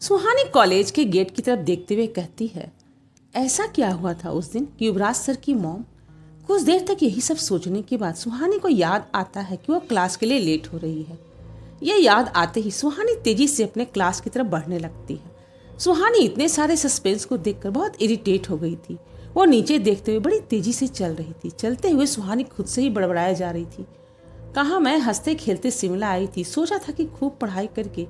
सुहानी college के gate की तरफ देखते हुए कहती है, ऐसा क्या हुआ था उस दिन कि युवराज सर की मॉम। कुछ देर तक यही सब सोचने के बाद सुहानी को याद आता है कि वो क्लास के लिए लेट हो रही है। यह याद आते ही सुहानी तेजी से अपने क्लास की तरफ बढ़ने लगती है। सुहानी इतने सारे सस्पेंस को देखकर बहुत इरिटेट हो गई थी। वो नीचे देखते हुए बड़ी तेजी से चल रही थी। चलते हुए सुहानी खुद से ही बड़बड़ाए जा रही थी। कहाँ मैं हंसते खेलते शिमला आई थी, सोचा था कि खूब पढ़ाई करके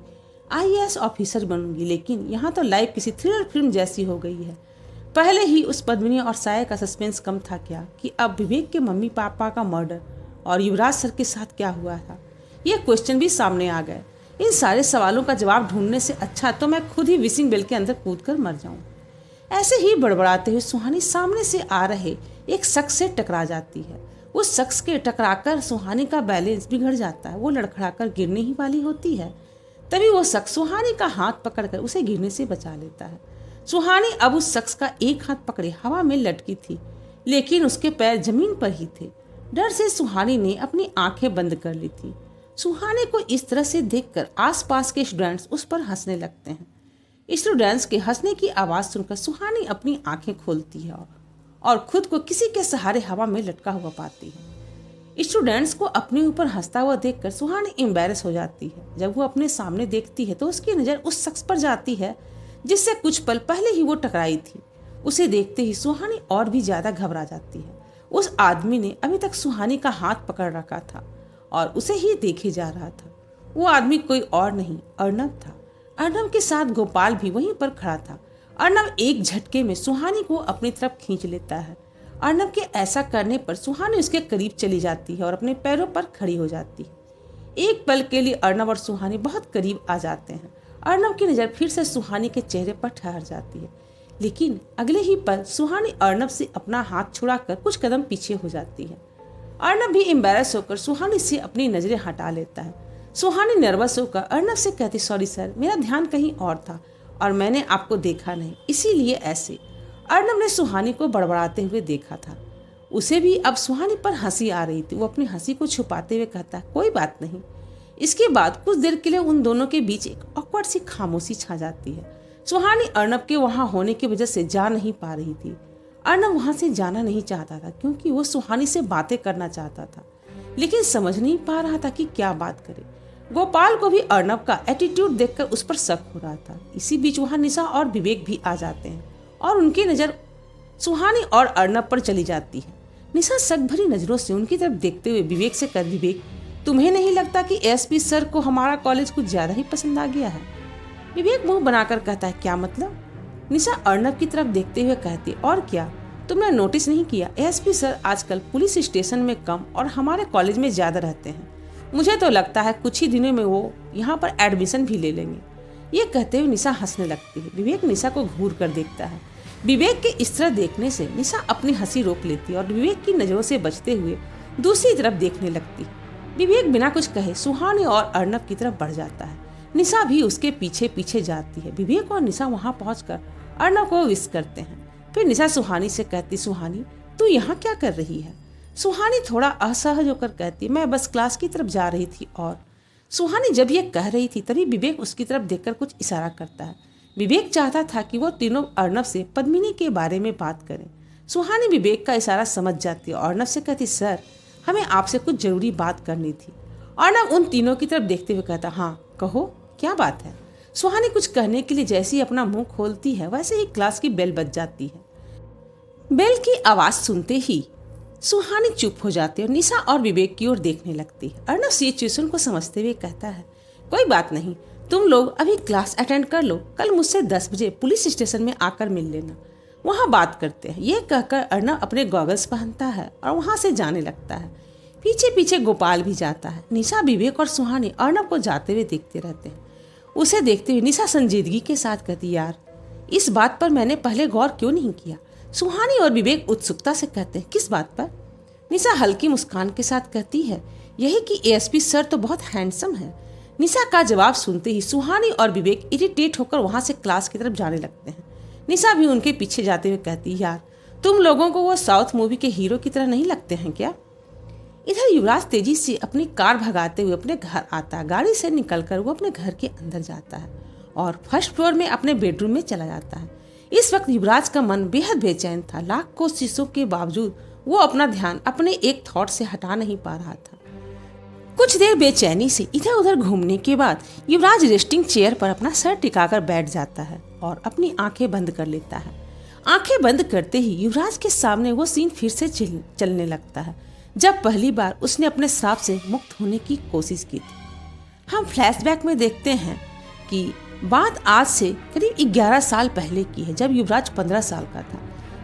आईएएस ऑफिसर बनूंगी, लेकिन यहाँ तो लाइफ किसी थ्रिलर फिल्म जैसी हो गई है। पहले ही उस पद्मिनी और साया का सस्पेंस कम था क्या कि अब विवेक के मम्मी पापा का मर्डर और युवराज सर के साथ क्या हुआ था, ये क्वेश्चन भी सामने आ गए। इन सारे सवालों का जवाब ढूंढने से अच्छा तो मैं खुद ही विशिंग बेल के अंदर कूद कर मर जाऊं। ऐसे ही बड़बड़ाते हुए सुहानी सामने से आ रहे एक शख्स से टकरा जाती है। उस शख्स के टकराकर सुहानी का बैलेंस बिगड़ जाता है। वो लड़खड़ाकर गिरने ही वाली होती है। तभी वो शख्स सुहानी का हाथ पकड़कर उसे गिरने से बचा लेता है। सुहानी अब उस शख्स का एक हाथ पकड़े हवा में लटकी थी, लेकिन उसके पैर जमीन पर ही थे। डर से सुहानी ने अपनी आंखें बंद कर ली थी। सुहानी को इस तरह से देखकर आसपास के स्टूडेंट्स उस पर हंसने लगते हैं। स्टूडेंट्स के हंसने की आवाज सुनकर सुहानी अपनी आंखें खोलती है और खुद को किसी के सहारे हवा में लटका हुआ पाती है। स्टूडेंट्स को अपने ऊपर हंसता हुआ देखकर सुहानी एम्बैरस हो जाती है। जब वो अपने सामने देखती है तो उसकी नज़र उस शख्स पर जाती है जिससे कुछ पल पहले ही वो टकराई थी। उसे देखते ही सुहानी और भी ज्यादा घबरा जाती है। उस आदमी ने अभी तक सुहानी का हाथ पकड़ रखा था और उसे ही देखे जा रहा था। वो आदमी कोई और नहीं, अर्नब था। अर्नब के साथ गोपाल भी वहीं पर खड़ा था। अर्नब एक झटके में सुहानी को अपनी तरफ खींच लेता है। अर्नब के ऐसा करने पर सुहानी उसके करीब चली जाती है और अपने पैरों पर खड़ी हो जाती है। एक पल के लिए अर्नब और सुहानी बहुत करीब आ जाते हैं। अर्नब की नज़र फिर से सुहानी के चेहरे पर ठहर जाती है, लेकिन अगले ही पल सुहानी अर्नब से अपना हाथ छुड़ाकर कुछ कदम पीछे हो जाती है। अर्नब भी एम्बैरस होकर सुहानी से अपनी नजरें हटा लेता है। सुहानी नर्वस होकर अर्नब से कहती, सॉरी सर, मेरा ध्यान कहीं और था और मैंने आपको देखा नहीं, इसीलिए ऐसे। अर्नब ने सुहानी को बड़बड़ाते हुए देखा था। उसे भी अब सुहानी पर हंसी आ रही थी। वो अपनी हंसी को छुपाते हुए कहता, कोई बात नहीं। इसके बाद कुछ देर के लिए उन दोनों के बीच एक ऑकवर्ड सी खामोशी छा जाती है। सुहानी अर्नब के वहां होने की वजह से जा नहीं पा रही थी। अर्नब वहां से जाना नहीं चाहता था क्योंकि वो सुहानी से बातें करना चाहता था, लेकिन समझ नहीं पा रहा था कि क्या बात करे। गोपाल को भी अर्नब का एटीट्यूड देखकर उस पर शक हो रहा था। इसी बीच वहां निशा और विवेक भी आ जाते हैं और उनकी नजर सुहानी और अर्नब पर चली जाती है। निशा शक भरी नजरों से उनकी तरफ देखते हुए विवेक से कर, विवेक, तुम्हें नहीं लगता कि एसपी सर को हमारा कॉलेज कुछ ज्यादा ही पसंद आ गया है? विवेक मुंह बनाकर कहता है, क्या मतलब? निशा अर्नब की तरफ देखते हुए कहती, और क्या, तुमने नोटिस नहीं किया एसपी सर आजकल पुलिस स्टेशन में कम और हमारे कॉलेज में ज्यादा रहते हैं। मुझे तो लगता है कुछ ही दिनों में वो यहाँ पर एडमिशन भी ले लेंगे। ये कहते हुए निशा हंसने लगती है। विवेक निशा को घूर कर देखता है। विवेक के इस तरह देखने से निशा अपनी हंसी रोक लेती है और विवेक की नजरों से बचते हुए दूसरी तरफ देखने लगती है। विवेक बिना कुछ कहे सुहानी और अर्नब की तरफ बढ़ जाता है। निशा भी उसके पीछे पीछे जाती है। विवेक और निशा वहां पहुंचकर अर्नब को विश करते हैं। फिर निशा सुहानी से कहती, सुहानी, तू यहाँ क्या कर रही है? सुहानी थोड़ा असहज होकर कहती, मैं बस क्लास की तरफ जा रही थी। और सुहानी जब ये कह रही थी तभी विवेक उसकी तरफ देखकर कुछ इशारा करता है। विवेक चाहता था कि वो तीनों अर्नब से पद्मिनी के बारे में बात करें। सुहानी विवेक का इशारा समझ जाती है और अर्नब से कहती, सर, हमें आपसे कुछ जरूरी बात करनी थी। अर्नब उन तीनों की तरफ देखते हुए कहता, हाँ कहो, क्या बात है? सुहानी कुछ कहने के लिए जैसे ही अपना मुंह खोलती है वैसे ही क्लास की बेल बज जाती है। बेल की आवाज सुनते ही सुहानी चुप हो जाती है और निशा और विवेक की ओर देखने लगती है। अर्नब सिचुएशन को समझते हुए कहता है, कोई बात नहीं, तुम लोग अभी क्लास अटेंड कर लो, कल मुझसे 10 बजे पुलिस स्टेशन में आकर मिल लेना, वहाँ बात करते हैं। ये कहकर अर्नब अपने गॉगल्स पहनता है और वहाँ से जाने लगता है। पीछे पीछे गोपाल भी जाता है। निशा, विवेक और सुहानी अर्नब को जाते हुए देखते रहते हैं। उसे देखते हुए निशा संजीदगी के साथ कहती, यार, इस बात पर मैंने पहले गौर क्यों नहीं किया? सुहानी और विवेक उत्सुकता से कहते हैं, किस बात पर? निशा हल्की मुस्कान के साथ कहती है, यही कि एएसपी सर तो बहुत हैंडसम है। निशा का जवाब सुनते ही सुहानी और विवेक इरिटेट होकर वहां से क्लास की तरफ जाने लगते हैं। निशा भी उनके पीछे जाते हुए कहती, यार, तुम लोगों को वो साउथ मूवी के हीरो की तरह नहीं लगते हैं क्या? इधर युवराज तेजी से अपनी कार भगाते हुए अपने घर आता है। गाड़ी से निकलकर वो अपने घर के अंदर जाता है और फर्स्ट फ्लोर में अपने बेडरूम में चला जाता है। इस वक्त युवराज का मन बेहद बेचैन था। लाख कोशिशों के बावजूद वो अपना ध्यान अपने एक थॉट से हटा नहीं पा रहा था। कुछ देर बेचैनी से इधर उधर घूमने के बाद युवराज रेस्टिंग चेयर पर अपना सर टिकाकर बैठ जाता है और अपनी आंखें बंद कर लेता है। आंखें बंद करते ही युवराज के सामने वो सीन फिर से चलने लगता है जब पहली बार उसने अपने श्राप से मुक्त होने की कोशिश की थी। हम फ्लैशबैक में देखते हैं कि बात आज से करीब 11 साल पहले की है, जब युवराज 15 साल का था।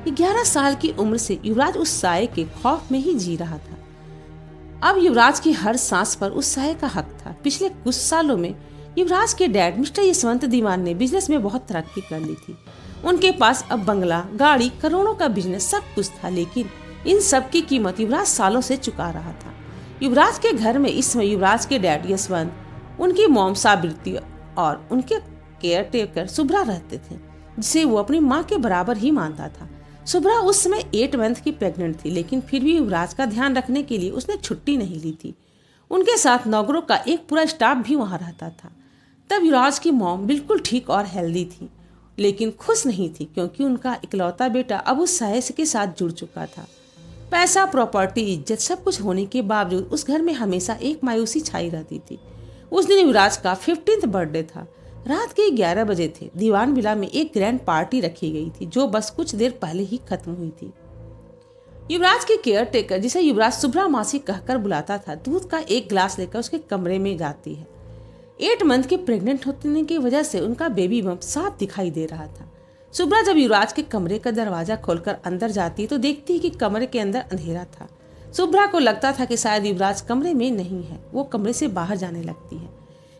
11 साल की उम्र से युवराज उस साये के खौफ में ही जी रहा था। अब युवराज की हर सांस पर उस साये का हक था। पिछले कुछ सालों में युवराज के डैड मिस्टर यशवंत दीवान ने बिजनेस में बहुत तरक्की कर ली थी। उनके पास अब बंगला, गाड़ी, करोड़ों का बिजनेस सब कुछ था, लेकिन इन सब की कीमत युवराज सालों से चुका रहा था। युवराज के घर में इस समय युवराज के डैड यशवंत, उनकी मॉम साबित्री और उनके केयर टेकर शुभ्रा रहते थे, जिसे वो अपनी माँ के बराबर ही मानता था। शुभ्रा उस समय 8 मंथ की प्रेग्नेंट थी, लेकिन फिर भी युवराज का ध्यान रखने के लिए उसने छुट्टी नहीं ली थी। उनके साथ नौकरों का एक पूरा स्टाफ भी वहाँ रहता था। तब युवराज की मॉम बिल्कुल ठीक और हेल्दी थी, लेकिन खुश नहीं थी, क्योंकि उनका इकलौता बेटा अब उस साये के साथ जुड़ चुका था। पैसा, प्रॉपर्टी, इज्जत सब कुछ होने के बावजूद उस घर में हमेशा एक मायूसी छाई रहती थी। उस दिन युवराज का 15th बर्थडे था। रात के 11 बजे थे। दीवान विला में एक ग्रैंड पार्टी रखी गई थी, जो बस कुछ देर पहले ही खत्म हुई थी। युवराज के केयर टेकर, जिसे युवराज शुभ्रा मासी कहकर बुलाता था, दूध का एक गिलास लेकर उसके कमरे में जाती है। 8 मंथ के प्रेग्नेंट होने की वजह से उनका बेबी बम्प साफ दिखाई दे रहा था। शुभ्रा जब युवराज के कमरे का दरवाजा खोलकर अंदर जाती तो देखती है कि कमरे के अंदर अंधेरा था। शुभ्रा को लगता था कि शायद युवराज कमरे में नहीं है। वो कमरे से बाहर जाने लगती है।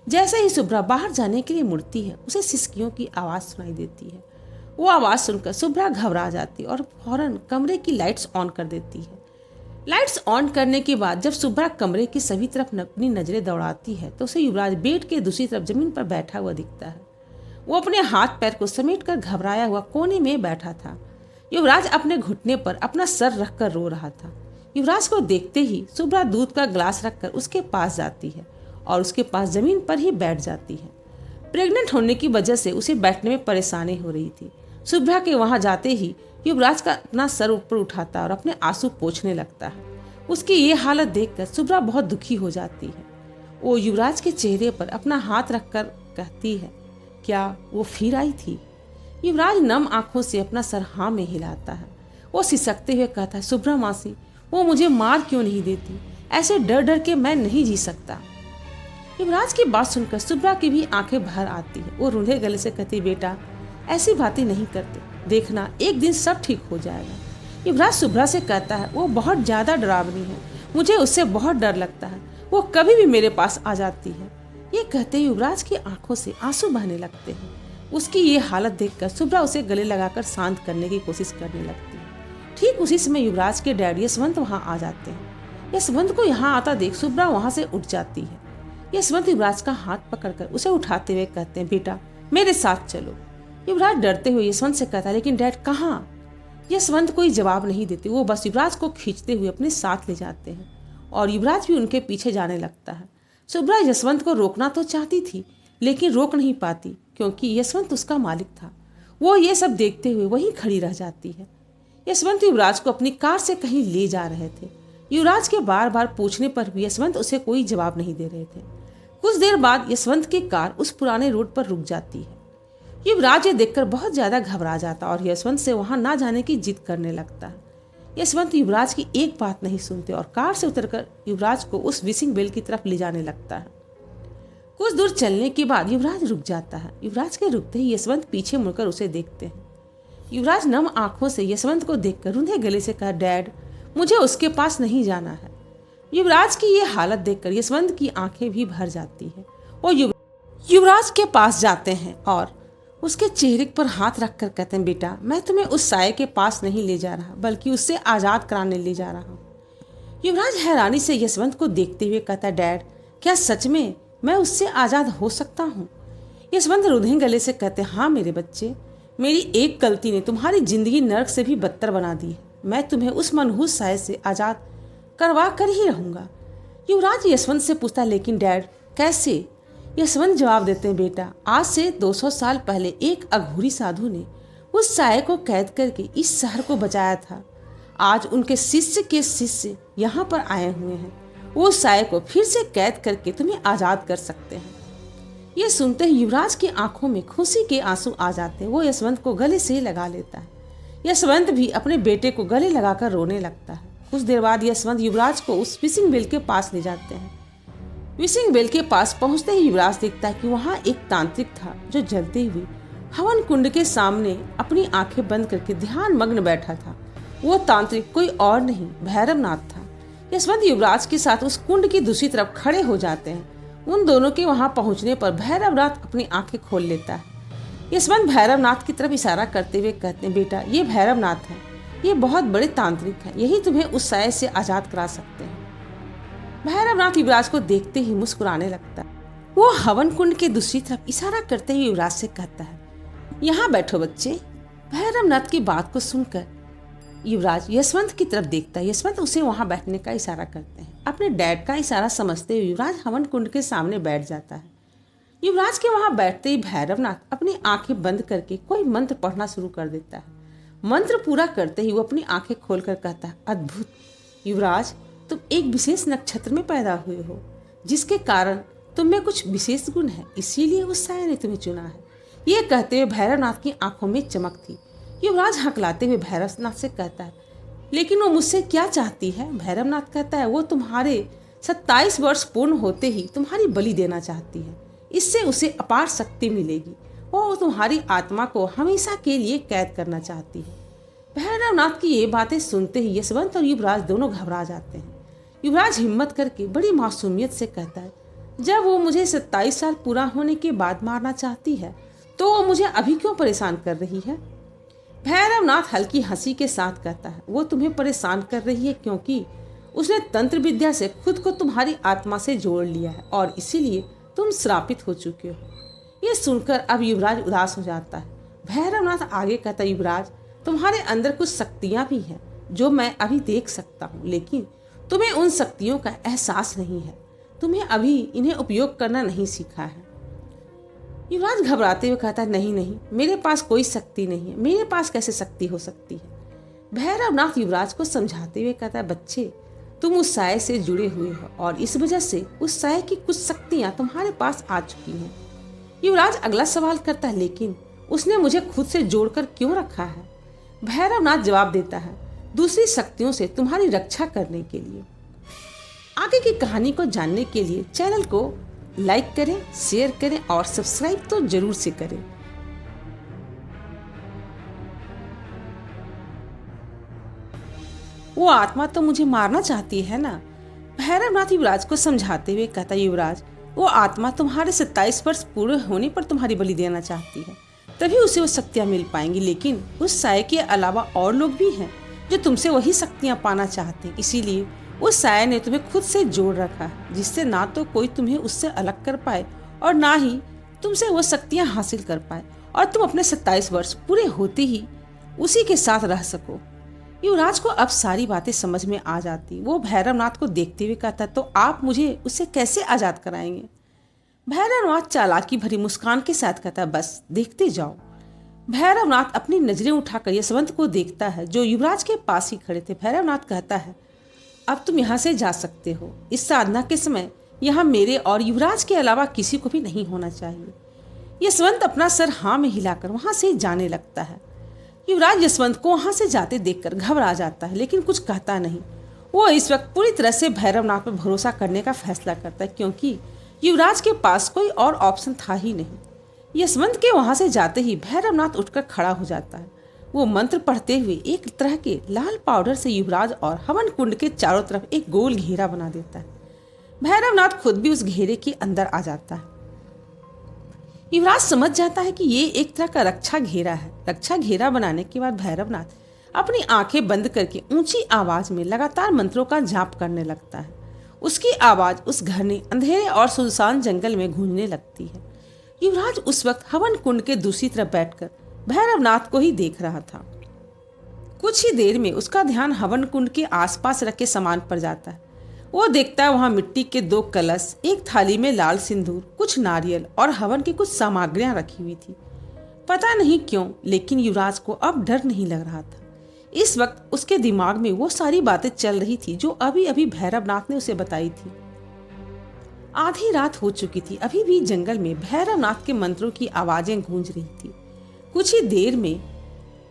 जैसे ही शुभ्रा बाहर जाने के लिए मुड़ती है, उसे सिसकियों की आवाज सुनाई देती है। वो आवाज सुनकर शुभ्रा घबरा जाती और फौरन कमरे की लाइट्स ऑन कर देती है। लाइट्स ऑन करने के बाद जब शुभ्रा कमरे की सभी तरफ अपनी नजरें दौड़ाती है तो उसे युवराज बेड के दूसरी तरफ जमीन पर बैठा हुआ दिखता है। वो अपने हाथ पैर को समेटकर घबराया हुआ कोने में बैठा था। युवराज अपने घुटने पर अपना सर रखकर रो रहा था। युवराज को देखते ही शुभ्रा दूध का ग्लास रखकर उसके पास जाती है और उसके पास जमीन पर ही बैठ जाती है। प्रेग्नेंट होने की वजह से उसे बैठने में परेशानी हो रही थी। शुभ्रा के वहां जाते ही युवराज का अपना सर ऊपर उठाता और अपने आंसू पोंछने लगता है। उसकी ये हालत देखकर शुभ्रा बहुत दुखी हो जाती है। वो युवराज के चेहरे पर अपना हाथ रखकर कहती है, क्या वो फिर आई थी? युवराज नम आंखों से अपना सर हाँ में हिलाता है। वो सिसकते हुए कहता है, शुभ्रा मासी, वो मुझे मार क्यों नहीं देती? ऐसे डर डर के मैं नहीं जी सकता। युवराज की बात सुनकर शुभ्रा की भी आंखें भर आती है। वो रूंधे गले से कहती, बेटा ऐसी बातें नहीं करते, देखना एक दिन सब ठीक हो जाएगा। युवराज शुभ्रा से कहता है, वो बहुत ज्यादा डरावनी है, मुझे उससे बहुत डर लगता है, वो कभी भी मेरे पास आ जाती है। ये कहते युवराज की आंखों से आंसू बहने लगते हैं। उसकी ये हालत देखकर शुभ्रा उसे गले लगाकर शांत करने की कोशिश करने लगती है। ठीक उसी समय युवराज के डैड यशवंत वहां आ जाते हैं। यशवंत को यहाँ आता देख शुभ्रा वहां से उठ जाती है। यशवंत युवराज का हाथ पकड़कर उसे उठाते हुए कहते हैं, बेटा मेरे साथ चलो। युवराज डरते हुए यशवंत से कहता है, लेकिन डैड कहाँ? यशवंत कोई जवाब नहीं देते। वो बस युवराज को खींचते हुए अपने साथ ले जाते हैं और युवराज भी उनके पीछे जाने लगता है। शुभ्रा यशवंत को रोकना तो चाहती थी, लेकिन रोक नहीं पाती, क्योंकि यशवंत उसका मालिक था। वो ये सब देखते हुए वहीं खड़ी रह जाती है। यशवंत युवराज को अपनी कार से कहीं ले जा रहे थे। युवराज के बार बार पूछने पर भी यशवंत उसे कोई जवाब नहीं दे रहे थे। कुछ देर बाद यशवंत की कार उस पुराने रोड पर रुक जाती है। युवराज ये देखकर बहुत ज्यादा घबरा जाता और यशवंत से वहां ना जाने की जिद करने लगता है। यशवंत युवराज की एक बात नहीं सुनते और कार से उतरकर युवराज को उस विशिंग वेल की तरफ ले जाने लगता है। कुछ दूर चलने के बाद युवराज रुक जाता है। युवराज के रुकते ही यशवंत पीछे मुड़कर उसे देखते हैं। युवराज नम आंखों से यशवंत को देखकर रूंधे गले से कहा, डैड मुझे उसके पास नहीं जाना है। युवराज की ये हालत देखकर यशवंत की आंखें भी भर जाती है। वो युवराज के पास जाते हैं और उसके चेहरे पर हाथ रखकर कहते हैं, बेटा मैं तुम्हें उस साये के पास नहीं ले जा रहा, बल्कि उससे आज़ाद कराने ले जा रहा हूँ। युवराज हैरानी से यशवंत को देखते हुए कहता है, डैड क्या सच में मैं उससे आज़ाद हो सकता हूँ? यशवंत रूंधे गले से कहते हैं, हाँ मेरे बच्चे, मेरी एक गलती ने तुम्हारी जिंदगी नर्क से भी बदतर बना दी है। मैं तुम्हें उस मनहूस साये से आज़ाद करवा कर ही रहूँगा। युवराज यशवंत से पूछता, लेकिन डैड कैसे? यशवंत जवाब देते हैं, बेटा आज से 200 साल पहले एक अघोरी साधु ने उस साये को कैद करके इस शहर को बचाया था। आज उनके शिष्य के शिष्य यहाँ पर आए हुए हैं, वो साये को फिर से कैद करके तुम्हें आजाद कर सकते हैं। ये सुनते ही युवराज की आंखों में खुशी के आंसू आ जाते हैं। वो यशवंत को गले से लगा लेता है। यशवंत भी अपने बेटे को गले लगाकर रोने लगता है। कुछ देर बाद यशवंत युवराज को उस फिशिंग बेल के पास ले जाते हैं। फिशिंग बेल के पास पहुंचते ही युवराज देखता है कि वहां एक तांत्रिक था जो जलते हुए हवन कुंड के सामने अपनी आंखें बंद करके ध्यान मग्न बैठा था। वो तांत्रिक कोई और नहीं भैरवनाथ था। यशवंत युवराज के साथ उस कुंड की दूसरी तरफ खड़े हो जाते हैं। उन दोनों के वहां पहुंचने पर भैरवनाथ अपनी आंखें खोल लेता है। यशवंत भैरवनाथ की तरफ इशारा करते हुए कहते हैं, बेटा ये भैरवनाथ है, ये बहुत बड़े तांत्रिक हैं, यही तुम्हें उस साये से आजाद करा सकते हैं। भैरवनाथ युवराज को देखते ही मुस्कुराने लगता है। वो हवन कुंड के दूसरी तरफ इशारा करते हुए युवराज से कहता है, यहाँ बैठो बच्चे। भैरवनाथ की बात को सुनकर युवराज यशवंत की तरफ देखता है। यशवंत उसे वहां बैठने का इशारा करते हैं। अपने डैड का इशारा समझते हुए युवराज हवन कुंड के सामने बैठ जाता है। युवराज के वहां बैठते ही भैरवनाथ अपनी आंखें बंद करके कोई मंत्र पढ़ना शुरू कर देता है। मंत्र पूरा करते ही वो अपनी आंखें खोलकर कहता है, अद्भुत युवराज, तुम एक विशेष नक्षत्र में पैदा हुए हो, जिसके कारण तुम में कुछ विशेष गुण है, इसीलिए उस साये ने तुम्हें चुना है। ये कहते हुए भैरवनाथ की आंखों में चमक थी। युवराज हकलाते हुए भैरवनाथ से कहता है, लेकिन वो मुझसे क्या चाहती है? भैरवनाथ कहता है, वो तुम्हारे 27 वर्ष पूर्ण होते ही तुम्हारी बलि देना चाहती है। इससे उसे अपार शक्ति मिलेगी। वो तुम्हारी आत्मा को हमेशा के लिए कैद करना चाहती है। भैरवनाथ की ये बातें सुनते ही यशवंत और युवराज दोनों घबरा जाते हैं। युवराज हिम्मत करके बड़ी मासूमियत से कहता है, जब वो मुझे 27 साल पूरा होने के बाद मारना चाहती है तो वो मुझे अभी क्यों परेशान कर रही है? भैरवनाथ हल्की हंसी के साथ कहता है, वो तुम्हें परेशान कर रही है क्योंकि उसने तंत्र विद्या से खुद को तुम्हारी आत्मा से जोड़ लिया है और इसीलिए तुम श्रापित हो चुके हो। ये सुनकर अब युवराज उदास हो जाता है। भैरवनाथ आगे कहता है, युवराज, तुम्हारे अंदर कुछ शक्तियां भी हैं जो मैं अभी देख सकता हूँ, लेकिन तुम्हें उन शक्तियों का एहसास नहीं है। तुम्हें अभी इन्हें उपयोग करना नहीं सीखा है। युवराज घबराते हुए कहता है, नहीं नहीं, मेरे पास कोई शक्ति नहीं है। मेरे पास कैसे शक्ति हो सकती है? भैरवनाथ युवराज को समझाते हुए कहता है, बच्चे, तुम उस साये से जुड़े हुए हो और इस वजह से उस साये की कुछ शक्तियां तुम्हारे पास आ चुकी हैं। युवराज अगला सवाल करता है, लेकिन उसने मुझे खुद से जोड़कर क्यों रखा है? भैरवनाथ जवाब देता है, दूसरी शक्तियों से तुम्हारी रक्षा करने के लिए। आगे की कहानी को जानने के लिए चैनल को लाइक करें, शेयर करें और सब्सक्राइब तो जरूर से करें। वो आत्मा तो मुझे मारना चाहती है ना? भैरवनाथ युवराज को समझाते हुए कहता, युवराज, वो आत्मा तुम्हारे 27 वर्ष पूरे होने पर तुम्हारी बलि देना चाहती है, तभी उसे वो शक्तियां मिल पाएंगी। लेकिन उस साये के अलावा और लोग भी हैं जो तुमसे वही शक्तियां पाना चाहते हैं, इसीलिए उस साये ने तुम्हें खुद से जोड़ रखा है, जिससे ना तो कोई तुम्हें उससे अलग कर पाए और ना ही तुमसे वो शक्तियां हासिल कर पाए और तुम अपने 27 वर्ष पूरे होते ही उसी के साथ रह सको। युवराज को अब सारी बातें समझ में आ जाती। वो भैरवनाथ को देखते हुए कहता, तो आप मुझे उससे कैसे आजाद कराएंगे? भैरवनाथ चालाकी भरी मुस्कान के साथ कहता, बस देखते जाओ। भैरवनाथ अपनी नजरें उठाकर यशवंत को देखता है जो युवराज के पास ही खड़े थे। भैरवनाथ कहता है, अब तुम यहाँ से जा सकते हो। इस साधना के समय यहाँ मेरे और युवराज के अलावा किसी को भी नहीं होना चाहिए। यशवंत अपना सर हाँ में हिलाकर वहां से जाने लगता है। युवराज यशवंत को वहां से जाते देखकर घबरा जाता है, लेकिन कुछ कहता नहीं। वो इस वक्त पूरी तरह से भैरवनाथ पर भरोसा करने का फैसला करता है, क्योंकि युवराज के पास कोई और ऑप्शन था ही नहीं। यशवंत के वहां से जाते ही भैरवनाथ उठकर खड़ा हो जाता है। वो मंत्र पढ़ते हुए एक तरह के लाल पाउडर से युवराज और हवन कुंड के चारों तरफ एक गोल घेरा बना देता है। भैरवनाथ खुद भी उस घेरे के अंदर आ जाता है। युवराज समझ जाता है कि ये एक तरह का रक्षा घेरा है। रक्षा घेरा बनाने के बाद भैरवनाथ अपनी आंखें बंद करके ऊंची आवाज में लगातार मंत्रों का जाप करने लगता है। उसकी आवाज उस घने अंधेरे और सुनसान जंगल में गूंजने लगती है। युवराज उस वक्त हवन कुंड के दूसरी तरफ बैठकर भैरवनाथ को ही देख रहा था। कुछ ही देर में उसका ध्यान हवन कुंड के आसपास रखे सामान पर जाता है। वो देखता है वहां मिट्टी के 2 कलश, एक थाली में लाल सिंदूर, कुछ कुछ नारियल और हवन की कुछ सामग्रियां रखी हुई थी। पता नहीं क्यों, लेकिन युवराज को अब डर नहीं लग रहा था। इस वक्त उसके दिमाग में वो सारी बातें चल रही थी जो अभी अभी भैरवनाथ ने उसे बताई थी। आधी रात हो चुकी थी। अभी भी जंगल में भैरवनाथ के मंत्रों की आवाजें गूंज रही थी। कुछ ही देर में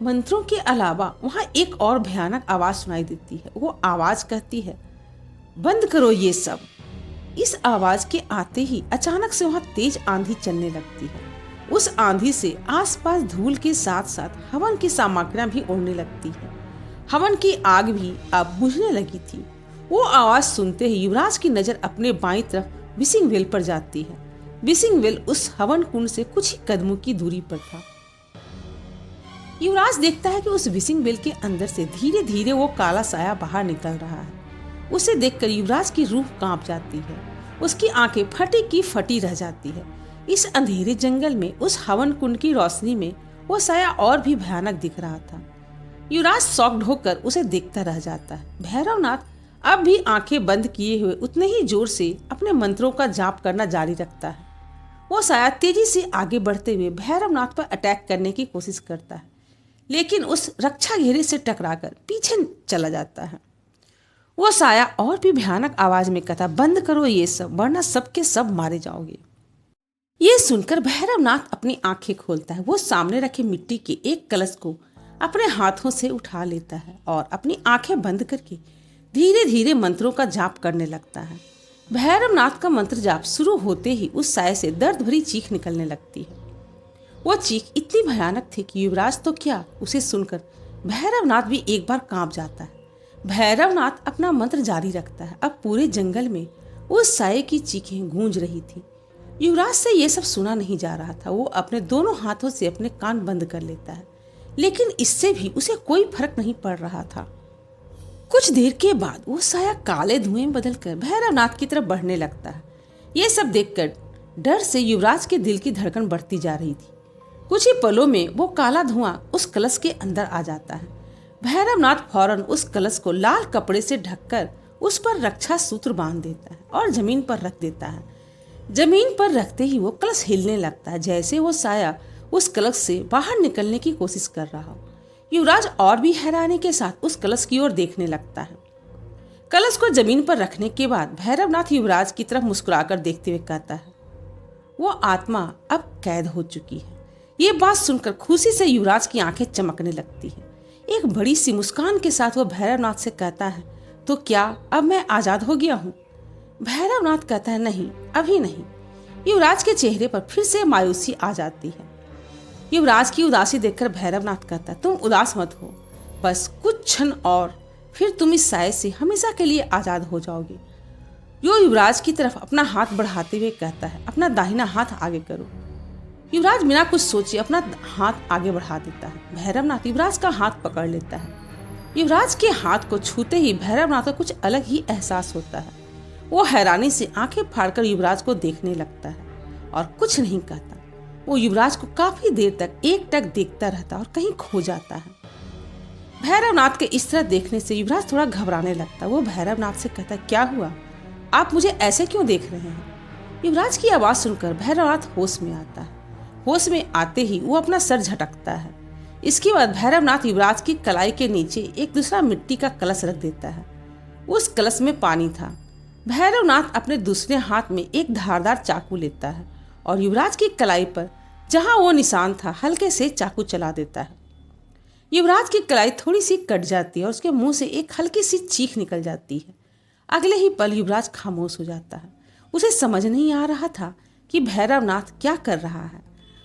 मंत्रों के अलावा वहां एक और भयानक आवाज सुनाई देती है। वो आवाज कहती है, बंद करो ये सब। इस आवाज के आते ही अचानक से वहां तेज आंधी चलने लगती है। उस आंधी से आसपास धूल के साथ साथ हवन की सामग्रियां भी उड़ने लगती है। हवन की आग भी अब बुझने लगी थी। वो आवाज सुनते ही युवराज की नजर अपने बाईं तरफ विसिंग वेल पर जाती है। विसिंग वेल उस हवन कुंड से कुछ ही कदमों की दूरी पर था। युवराज देखता है कि उस विसिंग वेल के अंदर से धीरे धीरे वो काला साया बाहर निकल रहा है। उसे देखकर युवराज की रूह कांप जाती है। उसकी आंखें फटी की फटी रह जाती है। इस अंधेरे जंगल में उस हवन कुंड की रोशनी में वो साया और भी भयानक दिख रहा था। युवराज शॉक्ड होकर उसे देखता रह जाता है। भैरवनाथ अब भी आंखें बंद किए हुए उतने ही जोर से अपने मंत्रों का जाप करना जारी रखता है। वो साया तेजी से आगे बढ़ते हुए भैरवनाथ पर अटैक करने की कोशिश करता है, लेकिन उस रक्षा घेरे से टकराकर पीछे चला जाता है। वो साया और भी भयानक आवाज में कहता, बंद करो ये सब, वरना सबके सब मारे जाओगे। ये सुनकर भैरवनाथ अपनी आंखें खोलता है। वो सामने रखे मिट्टी के एक कलश को अपने हाथों से उठा लेता है और अपनी आंखें बंद करके धीरे धीरे मंत्रों का जाप करने लगता है। भैरवनाथ का मंत्र जाप शुरू होते ही उस साये से दर्द भरी चीख निकलने लगती है। वो चीख इतनी भयानक थी कि युवराज तो क्या, उसे सुनकर भैरवनाथ भी एक बार कांप जाता है। भैरवनाथ अपना मंत्र जारी रखता है। अब पूरे जंगल में उस साये की चीखें गूंज रही थी। युवराज से ये सब सुना नहीं जा रहा था। वो अपने दोनों हाथों से अपने कान बंद कर लेता है, लेकिन इससे भी उसे कोई फर्क नहीं पड़ रहा था। कुछ देर के बाद वो साया काले धुएं बदलकर भैरवनाथ की तरफ बढ़ने लगता है। ये सब देखकर डर से युवराज के दिल की धड़कन बढ़ती जा रही थी। कुछ ही पलों में वो काला धुआं उस कलश के अंदर आ जाता है। भैरवनाथ फौरन उस कलश को लाल कपड़े से ढककर उस पर रक्षा सूत्र बांध देता है और जमीन पर रख देता है। जमीन पर रखते ही वो कलश हिलने लगता है, जैसे वो साया उस कलश से बाहर निकलने की कोशिश कर रहा हो। युवराज और भी हैरानी के साथ उस कलश की ओर देखने लगता है। कलश को जमीन पर रखने के बाद भैरवनाथ युवराज की तरफ मुस्कुराकर देखते हुए कहता है, वो आत्मा अब कैद हो चुकी है। ये बात सुनकर खुशी से युवराज की आंखें चमकने लगती है। एक बड़ी सी मुस्कान के साथ वो भैरवनाथ से कहता है, तो क्या अब मैं आजाद हो गया हूँ? भैरवनाथ कहता है, नहीं, अभी नहीं। युवराज के चेहरे पर फिर से मायूसी आ जाती है। युवराज की उदासी देखकर भैरवनाथ कहता है, तुम उदास मत हो, बस कुछ क्षण और, फिर तुम इस साये से हमेशा के लिए आजाद हो जाओगे। यो युवराज की तरफ अपना हाथ बढ़ाते हुए कहता है, अपना दाहिना हाथ आगे करो। युवराज बिना कुछ सोचे अपना हाथ आगे बढ़ा देता है। भैरवनाथ युवराज का हाथ पकड़ लेता है। युवराज के हाथ को छूते ही भैरवनाथ को कुछ अलग ही एहसास होता है। वो हैरानी से आंखें फाड़कर युवराज को देखने लगता है और कुछ नहीं कहता। वो युवराज को काफी देर तक एकटक देखता रहता और कहीं खो जाता है। भैरवनाथ के इस तरह देखने से युवराज थोड़ा घबराने लगता। वो भैरवनाथ से कहता, क्या हुआ? आप मुझे ऐसे क्यों देख रहे हैं? युवराज की आवाज सुनकर भैरवनाथ होश में आता है। होश में आते ही वो अपना सर झटकता है। इसके बाद भैरवनाथ युवराज की कलाई के नीचे एक दूसरा मिट्टी का कलश रख देता है। उस कलश में पानी था। भैरवनाथ अपने दूसरे हाथ में एक धारदार चाकू लेता है और युवराज की कलाई पर जहां वो निशान था हल्के से चाकू चला देता है। युवराज की कलाई थोड़ी सी कट जाती है और उसके मुंह से एक हल्की सी चीख निकल जाती है। अगले ही पल युवराज खामोश हो जाता है। उसे समझ नहीं आ रहा था कि भैरवनाथ क्या कर रहा है।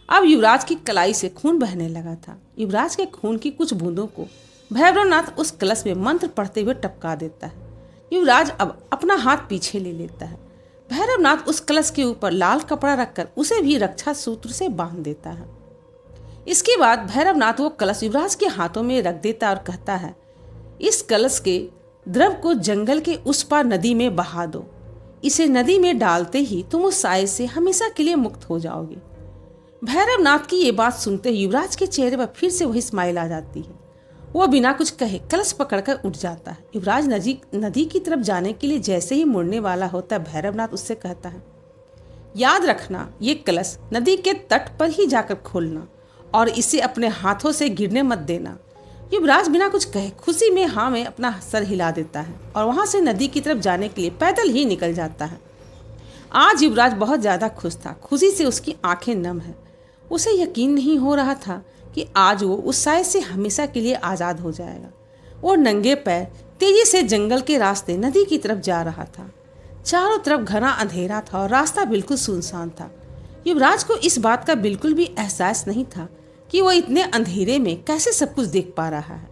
अब युवराज की कलाई से खून बहने लगा था। युवराज के खून की कुछ बूंदों को भैरवनाथ उस कलश में मंत्र पढ़ते हुए टपका देता है। युवराज अब अपना हाथ पीछे ले लेता है। भैरवनाथ उस कलश के ऊपर लाल कपड़ा रखकर उसे भी रक्षा सूत्र से बांध देता है। इसके बाद भैरवनाथ वो कलश युवराज के हाथों में रख देता और कहता है, इस कलश के द्रव को जंगल के उस पार नदी में बहा दो। इसे नदी में डालते ही तुम उस साये से हमेशा के लिए मुक्त हो जाओगे। भैरवनाथ की ये बात सुनते ही युवराज के चेहरे पर फिर से वही स्माइल आ जाती है। वो बिना कुछ कहे कलश पकड़कर उठ जाता है। युवराज नदी की तरफ जाने के लिए जैसे ही मुड़ने वाला होता है, भैरवनाथ उससे कहता है, याद रखना, ये कलश नदी के तट पर ही जाकर खोलना और इसे अपने हाथों से गिरने मत देना। युवराज बिना कुछ कहे खुशी में हाँ में अपना सर हिला देता है और वहां से नदी की तरफ जाने के लिए पैदल ही निकल जाता है। आज युवराज बहुत ज्यादा खुश था। खुशी से उसकी आंखें नम है। उसे यकीन नहीं हो रहा था कि आज वो उस साए से हमेशा के लिए आजाद हो जाएगा। वो नंगे पैर तेजी से जंगल के रास्ते नदी की तरफ जा रहा था। चारों तरफ घना अंधेरा था और रास्ता बिल्कुल सुनसान था। युवराज को इस बात का बिल्कुल भी एहसास नहीं था कि वो इतने अंधेरे में कैसे सब कुछ देख पा रहा है।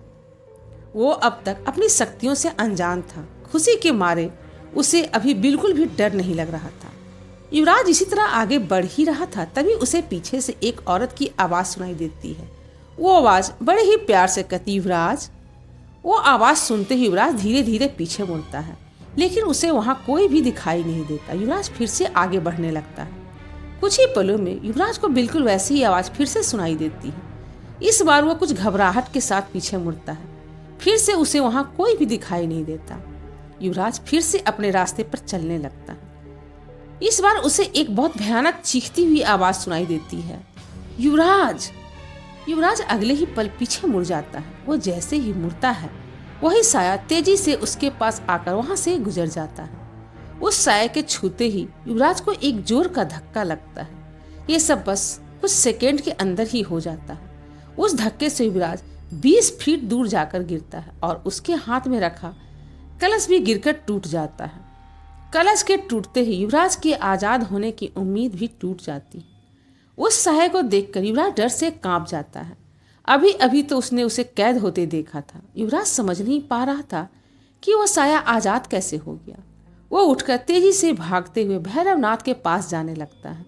वो अब तक अपनी शक्तियों से अनजान था। खुशी के मारे उसे अभी बिल्कुल भी डर नहीं लग रहा था। युवराज इसी तरह आगे बढ़ ही रहा था, तभी उसे पीछे से एक औरत की आवाज सुनाई देती है। वो आवाज बड़े ही प्यार से कहती, युवराज। वो आवाज सुनते ही युवराज धीरे धीरे पीछे मुड़ता है, लेकिन उसे वहां कोई भी दिखाई नहीं देता। युवराज फिर से आगे बढ़ने लगता है। कुछ ही पलों में युवराज को बिल्कुल वैसी ही आवाज फिर से सुनाई देती है। इस बार वो कुछ घबराहट के साथ पीछे मुड़ता है। फिर से उसे वहां कोई भी दिखाई नहीं देता। युवराज फिर से अपने रास्ते पर चलने लगता है। इस बार उसे एक बहुत भयानक चीखती हुई आवाज सुनाई देती है, युवराज। युवराज अगले ही पल पीछे मुड़ जाता है। वो जैसे ही मुड़ता है, वही साया तेजी से उसके पास आकर वहां से गुजर जाता है। उस साया के छूते ही युवराज को एक जोर का धक्का लगता है। ये सब बस कुछ सेकेंड के अंदर ही हो जाता है। उस धक्के से युवराज 20 फीट दूर जाकर गिरता है और उसके हाथ में रखा कलश भी गिरकर टूट जाता है। कलश के टूटते ही युवराज के आजाद होने की उम्मीद भी टूट जाती है। उस साया को देखकर युवराज डर से कांप जाता है। अभी अभी तो उसने उसे कैद होते देखा था। युवराज समझ नहीं पा रहा था कि वह साया आजाद कैसे हो गया। वो उठकर तेजी से भागते हुए भैरवनाथ के पास जाने लगता है।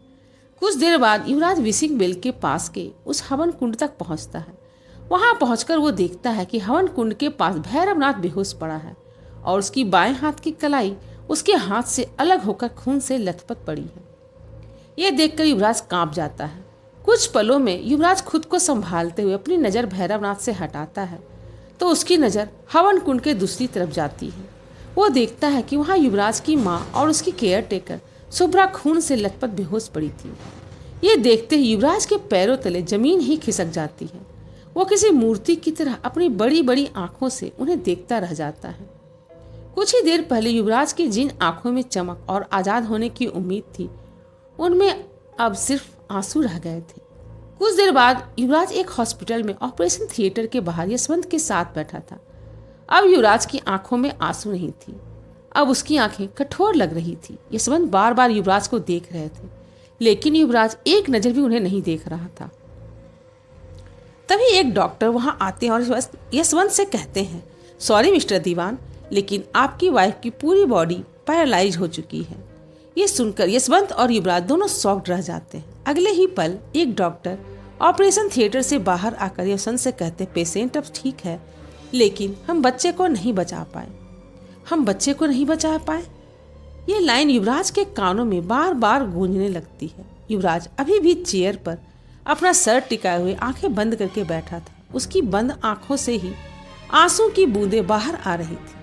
कुछ देर बाद युवराज विसिंग बेल के पास के उस हवन कुंड तक पहुंचता है। वहां पहुंचकर वो देखता है कि हवन कुंड के पास भैरवनाथ बेहोश पड़ा है और उसकी बाएं हाथ की कलाई उसके हाथ से अलग होकर खून से लथपथ पड़ी है। यह देखकर युवराज कांप जाता है। कुछ पलों में युवराज खुद को संभालते हुए अपनी नजर भैरवनाथ से हटाता है तो उसकी नजर हवन कुंड के दूसरी तरफ जाती है। वो देखता है कि वहां युवराज की माँ और उसकी केयर टेकर शुभ्रा खून से लथपथ बेहोश पड़ी थी। ये देखते ही युवराज के पैरों तले जमीन ही खिसक जाती है। वो किसी मूर्ति की तरह अपनी बड़ी बड़ी आंखों से उन्हें देखता रह जाता है। कुछ ही देर पहले युवराज की जिन आंखों में चमक और आजाद होने की उम्मीद थी, उनमें अब सिर्फ आंसू रह गए थे। कुछ देर बाद युवराज एक हॉस्पिटल में ऑपरेशन थिएटर के बाहर यशवंत के साथ बैठा था। अब युवराज की आंखों में आंसू नहीं थी, अब उसकी आंखें कठोर लग रही थी। यशवंत बार बार युवराज को देख रहे थे, लेकिन युवराज एक नजर भी उन्हें नहीं देख रहा था। तभी एक डॉक्टर वहां आते हैं और यशवंत से कहते हैं, सॉरी मिस्टर दीवान, लेकिन आपकी वाइफ की पूरी बॉडी पैरालाइज हो चुकी है। ये सुनकर यशवंत और युवराज दोनों शॉक्ड रह जाते हैं। अगले ही पल एक डॉक्टर ऑपरेशन थिएटर से बाहर आकर यशवंत से कहते, पेशेंट अब ठीक है, लेकिन हम बच्चे को नहीं बचा पाए। हम बच्चे को नहीं बचा पाए। ये लाइन युवराज के कानों में बार बार गूंजने लगती है। युवराज अभी भी चेयर पर अपना सर टिकाए हुए आंखें बंद करके बैठा था। उसकी बंद आंखों से ही आंसू की बूंदें बाहर आ रही थी।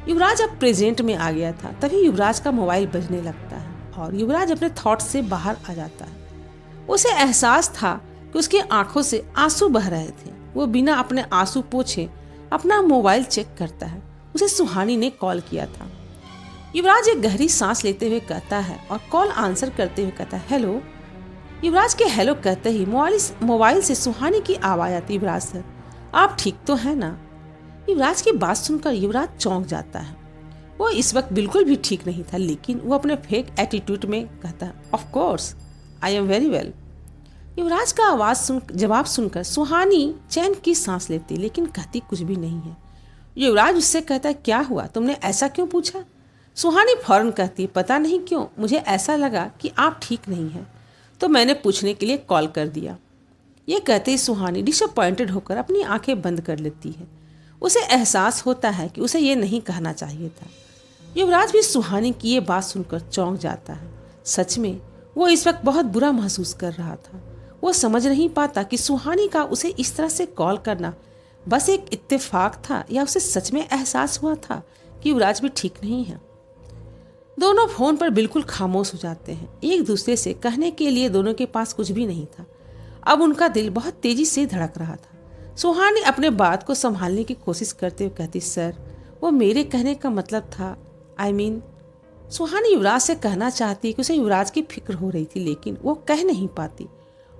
युवराज अब प्रेजेंट में आ गया था। तभी युवराज का मोबाइल बजने लगता है और युवराज अपने थॉट से बाहर आ जाता है। उसे एहसास था कि उसकी आंखों से आंसू बह रहे थे। वो बिना अपने आंसू पोंछे अपना मोबाइल चेक करता है। उसे सुहानी ने कॉल किया था। युवराज एक गहरी सांस लेते हुए कहता है और कॉल आंसर करते हुए कहता है, हेलो। युवराज के हेलो कहते ही मोबाइल से सुहानी की आवाज आती, युवराज सर आप ठीक तो है ना। युवराज की बात सुनकर युवराज चौंक जाता है। वो इस वक्त बिल्कुल भी ठीक नहीं था, लेकिन वो अपने फेक एटीट्यूड में कहता, of course I am very well. Yuvraj का जवाब सुनकर सुहानी चैन की सांस लेती, लेकिन कहती कुछ भी नहीं है। युवराज उससे कहता है, क्या हुआ, तुमने ऐसा क्यों पूछा। सुहानी फौरन कहती, पता नहीं क्यों मुझे ऐसा लगा कि आप ठीक नहीं हैं, तो मैंने पूछने के लिए कॉल कर दिया। ये कहते ही सुहानी डिसअपॉइंटेड होकर अपनी आंखें बंद कर लेती है। उसे एहसास होता है कि उसे ये नहीं कहना चाहिए था। युवराज भी सुहानी की ये बात सुनकर चौंक जाता है। सच में वो इस वक्त बहुत बुरा महसूस कर रहा था। वो समझ नहीं पाता कि सुहानी का उसे इस तरह से कॉल करना बस एक इत्तेफाक था या उसे सच में एहसास हुआ था कि युवराज भी ठीक नहीं है। दोनों फोन पर बिल्कुल खामोश हो जाते हैं। एक दूसरे से कहने के लिए दोनों के पास कुछ भी नहीं था। अब उनका दिल बहुत तेजी से धड़क रहा था। सुहानी अपने बात को संभालने की कोशिश करते हुए कहती, सर वो मेरे कहने का मतलब था सुहानी युवराज से कहना चाहती कि उसे युवराज की फिक्र हो रही थी, लेकिन वो कह नहीं पाती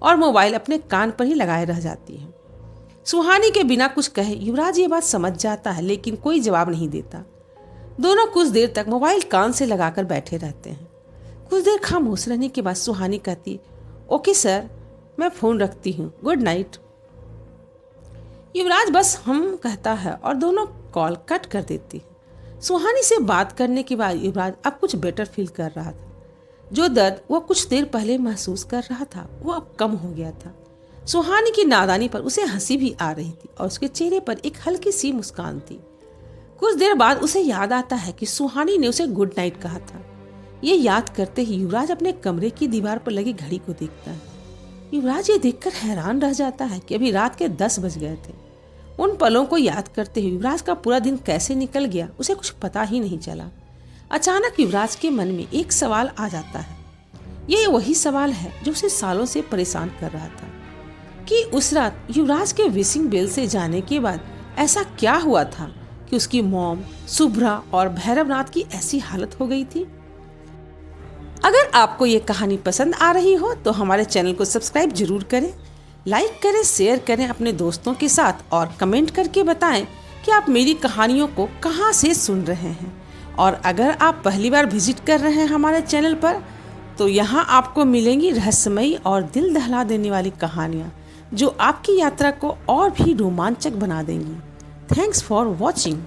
और मोबाइल अपने कान पर ही लगाए रह जाती है। सुहानी के बिना कुछ कहे युवराज ये बात समझ जाता है, लेकिन कोई जवाब नहीं देता। दोनों कुछ देर तक मोबाइल कान से लगाकर बैठे रहते हैं। कुछ देर खामोश रहने के बाद सुहानी कहती, ओके सर, मैं फोन रखती हूँ, गुड नाइट। युवराज बस हम कहता है और दोनों कॉल कट कर देती है। सुहानी से बात करने के बाद युवराज अब कुछ बेटर फील कर रहा था। जो दर्द वो कुछ देर पहले महसूस कर रहा था वो अब कम हो गया था। सुहानी की नादानी पर उसे हंसी भी आ रही थी और उसके चेहरे पर एक हल्की सी मुस्कान थी। कुछ देर बाद उसे याद आता है कि सुहानी ने उसे गुड नाइट कहा था। ये याद करते ही युवराज अपने कमरे की दीवार पर लगी घड़ी को देखता है। युवराज ये देखकर हैरान रह जाता है कि अभी रात के 10 बज गए थे। उन पलों को याद करते हुए युवराज का पूरा दिन कैसे निकल गया उसे कुछ पता ही नहीं चला। अचानक युवराज के मन में एक सवाल आ जाता है। ये वही सवाल है जो उसे सालों से परेशान कर रहा था कि उस रात युवराज के विशिंग बेल से जाने के बाद ऐसा क्या हुआ था कि उसकी मॉम, शुभ्रा और भैरवनाथ की ऐसी हालत हो गई थी। अगर आपको ये कहानी पसंद आ रही हो तो हमारे चैनल को सब्सक्राइब जरूर करें, लाइक करें, शेयर करें अपने दोस्तों के साथ और कमेंट करके बताएं कि आप मेरी कहानियों को कहां से सुन रहे हैं। और अगर आप पहली बार विजिट कर रहे हैं हमारे चैनल पर तो यहाँ आपको मिलेंगी रहस्यमयी और दिल दहला देने वाली कहानियाँ जो आपकी यात्रा को और भी रोमांचक बना देंगी। Thanks for watching.